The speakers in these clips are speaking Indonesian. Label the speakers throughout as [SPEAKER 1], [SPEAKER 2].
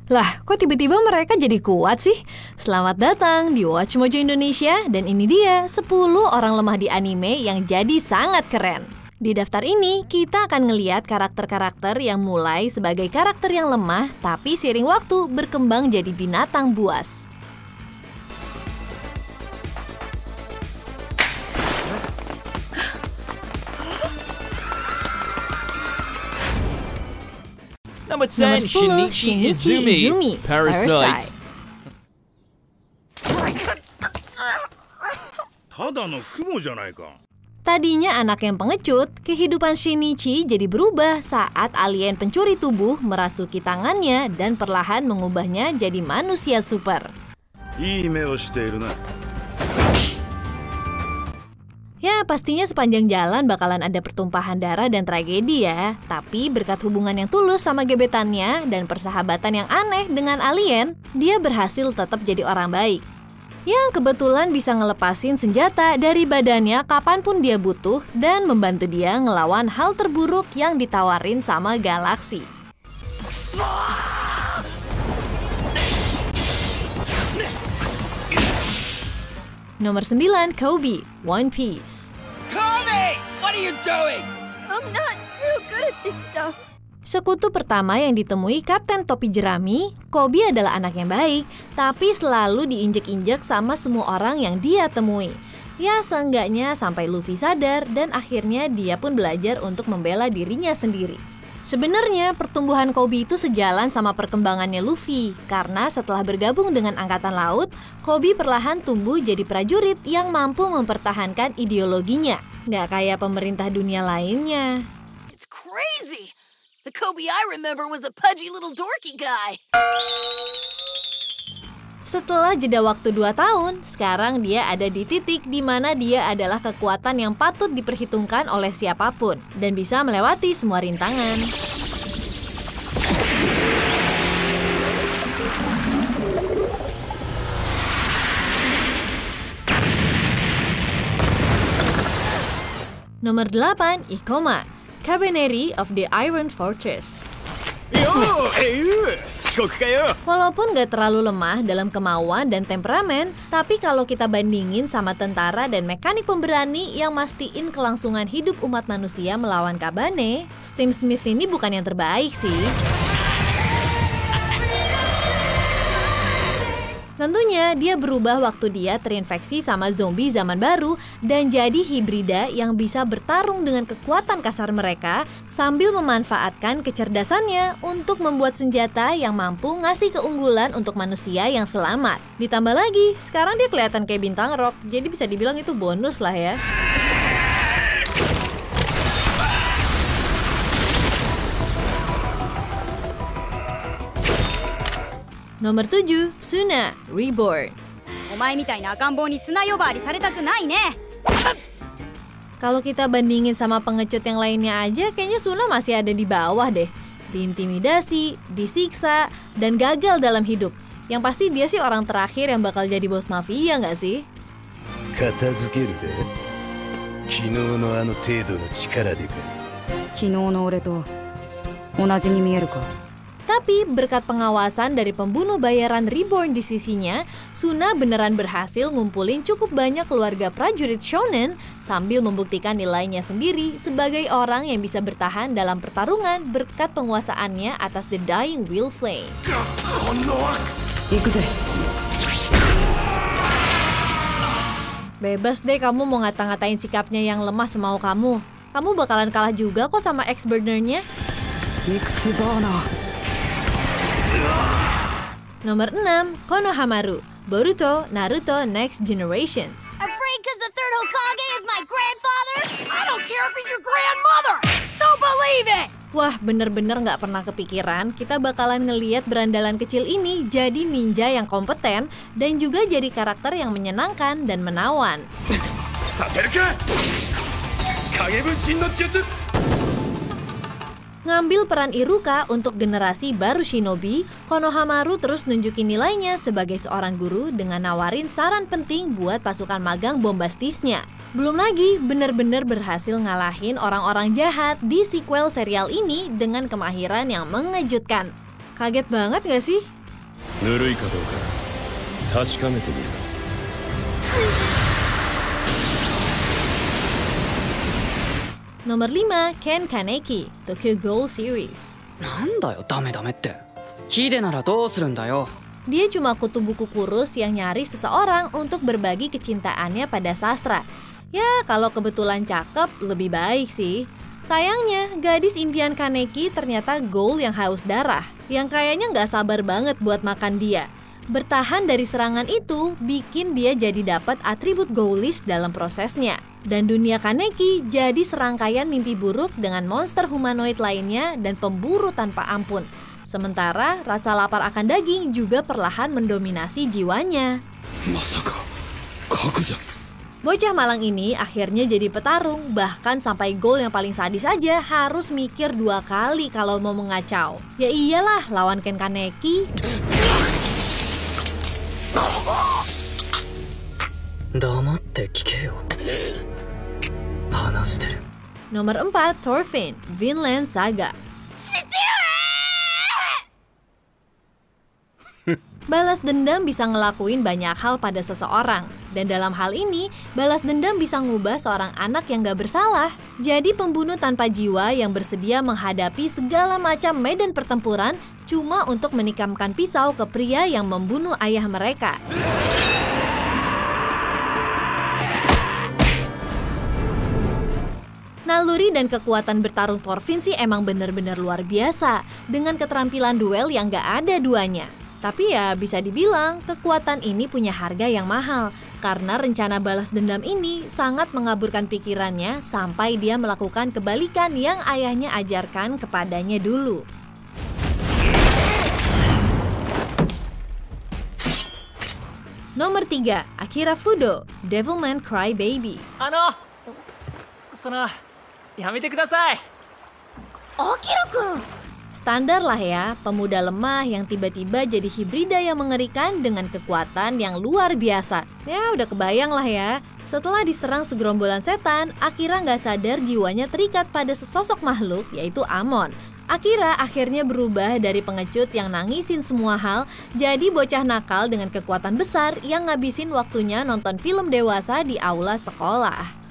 [SPEAKER 1] Lah, kok tiba-tiba mereka jadi kuat sih? Selamat datang di Watch Mojo Indonesia, dan ini dia 10 orang lemah di anime yang jadi sangat keren. Di daftar ini, kita akan ngeliat karakter-karakter yang mulai sebagai karakter yang lemah, tapi seiring waktu berkembang jadi binatang buas.
[SPEAKER 2] Nomor 10, Shinichi Izumi, Parasite.
[SPEAKER 1] Tadinya anak yang pengecut, kehidupan Shinichi jadi berubah saat alien pencuri tubuh merasuki tangannya dan perlahan mengubahnya jadi manusia super. Ya, pastinya sepanjang jalan bakalan ada pertumpahan darah dan tragedi ya. Tapi berkat hubungan yang tulus sama gebetannya dan persahabatan yang aneh dengan alien, dia berhasil tetap jadi orang baik. Yang kebetulan bisa ngelepasin senjata dari badannya kapanpun dia butuh dan membantu dia ngelawan hal terburuk yang ditawarin sama galaksi. Nomor 9, Koby, One Piece.
[SPEAKER 3] Koby! What are you doing?
[SPEAKER 4] I'm not real good at this stuff.
[SPEAKER 1] Sekutu pertama yang ditemui Kapten Topi Jerami, Koby adalah anak yang baik, tapi selalu diinjek-injek sama semua orang yang dia temui. Ya, seenggaknya sampai Luffy sadar dan akhirnya dia pun belajar untuk membela dirinya sendiri. Sebenarnya pertumbuhan Koby itu sejalan sama perkembangannya Luffy, karena setelah bergabung dengan Angkatan Laut, Koby perlahan tumbuh jadi prajurit yang mampu mempertahankan ideologinya. Nggak kayak pemerintah dunia lainnya.
[SPEAKER 4] It's crazy. The Koby I remember was a pudgy little dorky guy.
[SPEAKER 1] Setelah jeda waktu 2 tahun, sekarang dia ada di titik di mana dia adalah kekuatan yang patut diperhitungkan oleh siapapun dan bisa melewati semua rintangan. Nomor 8, Ikoma, Cabaneri of the Iron Fortress. Walaupun gak terlalu lemah dalam kemauan dan temperamen, tapi kalau kita bandingin sama tentara dan mekanik pemberani yang mastiin kelangsungan hidup umat manusia melawan Kabane, Steam Smith ini bukan yang terbaik sih. Tentunya dia berubah waktu dia terinfeksi sama zombie zaman baru dan jadi hibrida yang bisa bertarung dengan kekuatan kasar mereka sambil memanfaatkan kecerdasannya untuk membuat senjata yang mampu ngasih keunggulan untuk manusia yang selamat. Ditambah lagi, sekarang dia kelihatan kayak bintang rock, jadi bisa dibilang itu bonus lah ya. Nomor 7, Suna, Reborn. Kalau kita bandingin sama pengecut yang lainnya aja, kayaknya Suna masih ada di bawah deh. Diintimidasi, disiksa, dan gagal dalam hidup. Yang pasti dia sih orang terakhir yang bakal jadi bos mafia nggak sih? Tapi berkat pengawasan dari pembunuh bayaran Reborn di sisinya, Suna beneran berhasil ngumpulin cukup banyak keluarga prajurit shonen sambil membuktikan nilainya sendiri sebagai orang yang bisa bertahan dalam pertarungan berkat penguasaannya atas The Dying Wheel Flame. Bebas deh kamu mau ngata-ngatain sikapnya yang lemah semau kamu. Kamu bakalan kalah juga kok sama ex-burnernya. Nomor 6, Konohamaru, Boruto, Naruto Next Generations.
[SPEAKER 4] Afraid cause the third Hokage is my grandfather? I don't care if he's your grandmother! So believe it!
[SPEAKER 1] Wah, bener-bener nggak pernah kepikiran kita bakalan ngeliat berandalan kecil ini jadi ninja yang kompeten dan juga jadi karakter yang menyenangkan dan menawan. Ngambil peran Iruka untuk generasi baru shinobi, Konohamaru terus nunjukin nilainya sebagai seorang guru dengan nawarin saran penting buat pasukan magang bombastisnya. Belum lagi bener-bener berhasil ngalahin orang-orang jahat di sequel serial ini dengan kemahiran yang mengejutkan. Kaget banget gak sih?
[SPEAKER 2] ぬるいかどうか確かめてみる。
[SPEAKER 1] Nomor 5, Ken Kaneki, Tokyo Ghoul Series.
[SPEAKER 5] なんだよダメダメって。ヒデならどうするんだよ。
[SPEAKER 1] Dia cuma kutu buku kurus yang nyari seseorang untuk berbagi kecintaannya pada sastra. Ya, kalau kebetulan cakep, lebih baik sih. Sayangnya, gadis impian Kaneki ternyata ghoul yang haus darah, yang kayaknya nggak sabar banget buat makan dia. Bertahan dari serangan itu, bikin dia jadi dapat atribut ghoulish dalam prosesnya. Dan dunia Kaneki jadi serangkaian mimpi buruk dengan monster humanoid lainnya dan pemburu tanpa ampun. Sementara rasa lapar akan daging juga perlahan mendominasi jiwanya. Bocah malang ini akhirnya jadi petarung, bahkan sampai ghoul yang paling sadis aja harus mikir 2 kali kalau mau mengacau. Ya iyalah, lawan Ken Kaneki. Nomor 4, Thorfinn, Vinland Saga. Balas dendam bisa ngelakuin banyak hal pada seseorang. Dan dalam hal ini, balas dendam bisa ngubah seorang anak yang gak bersalah jadi pembunuh tanpa jiwa yang bersedia menghadapi segala macam medan pertempuran cuma untuk menikamkan pisau ke pria yang membunuh ayah mereka. Naluri dan kekuatan bertarung Thorfinn sih emang bener-bener luar biasa, dengan keterampilan duel yang gak ada duanya. Tapi ya bisa dibilang kekuatan ini punya harga yang mahal, karena rencana balas dendam ini sangat mengaburkan pikirannya sampai dia melakukan kebalikan yang ayahnya ajarkan kepadanya dulu. Nomor 3, Akira Fudo, Devilman Crybaby.
[SPEAKER 3] やめてください。
[SPEAKER 4] Akira-kun!
[SPEAKER 1] Standar lah ya, pemuda lemah yang tiba-tiba jadi hibrida yang mengerikan dengan kekuatan yang luar biasa. Ya udah kebayang lah ya. Setelah diserang segerombolan setan, Akira nggak sadar jiwanya terikat pada sesosok makhluk yaitu Amon. Akira akhirnya berubah dari pengecut yang nangisin semua hal jadi bocah nakal dengan kekuatan besar yang ngabisin waktunya nonton film dewasa di aula sekolah.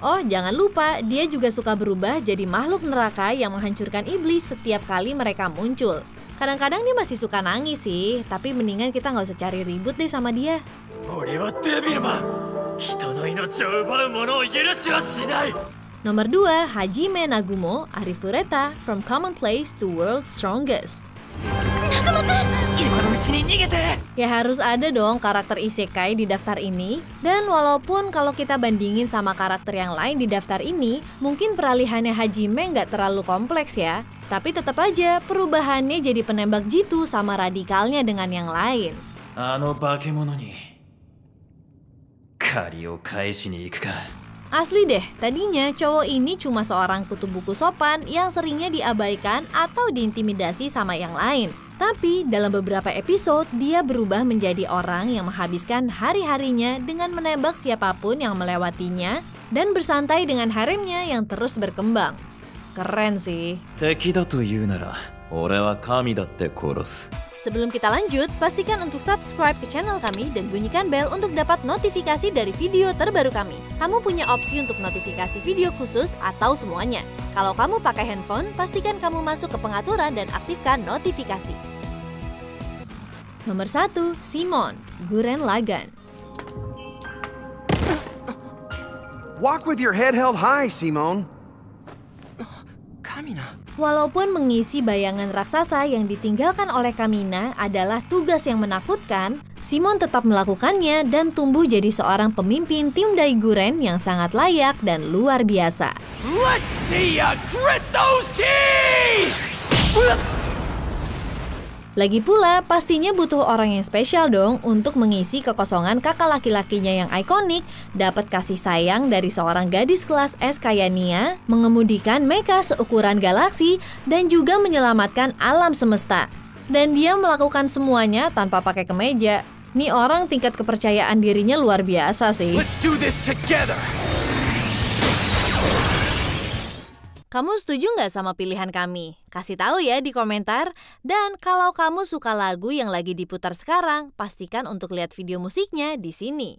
[SPEAKER 1] Oh, jangan lupa, dia juga suka berubah jadi makhluk neraka yang menghancurkan iblis setiap kali mereka muncul. Kadang-kadang dia masih suka nangis sih, tapi mendingan kita nggak usah cari ribut deh sama dia. Nomor 2, Hajime Nagumo, Arifureta, From Commonplace to World's Strongest. Ya harus ada dong karakter isekai di daftar ini. Dan walaupun kalau kita bandingin sama karakter yang lain di daftar ini, mungkin peralihannya Hajime nggak terlalu kompleks ya. Tapi tetap aja perubahannya jadi penembak jitu sama radikalnya dengan yang lain. Asli deh, tadinya cowok ini cuma seorang kutu buku sopan yang seringnya diabaikan atau diintimidasi sama yang lain. Tapi dalam beberapa episode, dia berubah menjadi orang yang menghabiskan hari-harinya dengan menembak siapapun yang melewatinya dan bersantai dengan haremnya yang terus berkembang. Keren sih. Sebelum kita lanjut, pastikan untuk subscribe ke channel kami dan bunyikan bel untuk dapat notifikasi dari video terbaru kami. Kamu punya opsi untuk notifikasi video khusus atau semuanya. Kalau kamu pakai handphone, pastikan kamu masuk ke pengaturan dan aktifkan notifikasi. Nomor 1, Simon, Gurren Lagann.
[SPEAKER 6] Walk with your head held high, Simon.
[SPEAKER 3] Kamina.
[SPEAKER 1] Walaupun mengisi bayangan raksasa yang ditinggalkan oleh Kamina adalah tugas yang menakutkan, Simon tetap melakukannya dan tumbuh jadi seorang pemimpin tim Daiguren yang sangat layak dan luar biasa.
[SPEAKER 3] Let's see ya grit those teeth!
[SPEAKER 1] Lagi pula, pastinya butuh orang yang spesial dong untuk mengisi kekosongan kakak laki-lakinya yang ikonik, dapat kasih sayang dari seorang gadis kelas S kayak Nia, mengemudikan mecha seukuran galaksi, dan juga menyelamatkan alam semesta. Dan dia melakukan semuanya tanpa pakai kemeja. Nih orang tingkat kepercayaan dirinya luar biasa sih.
[SPEAKER 3] Let's do this together.
[SPEAKER 1] Kamu setuju nggak sama pilihan kami? Kasih tahu ya di komentar. Dan kalau kamu suka lagu yang lagi diputar sekarang, pastikan untuk lihat video musiknya di sini.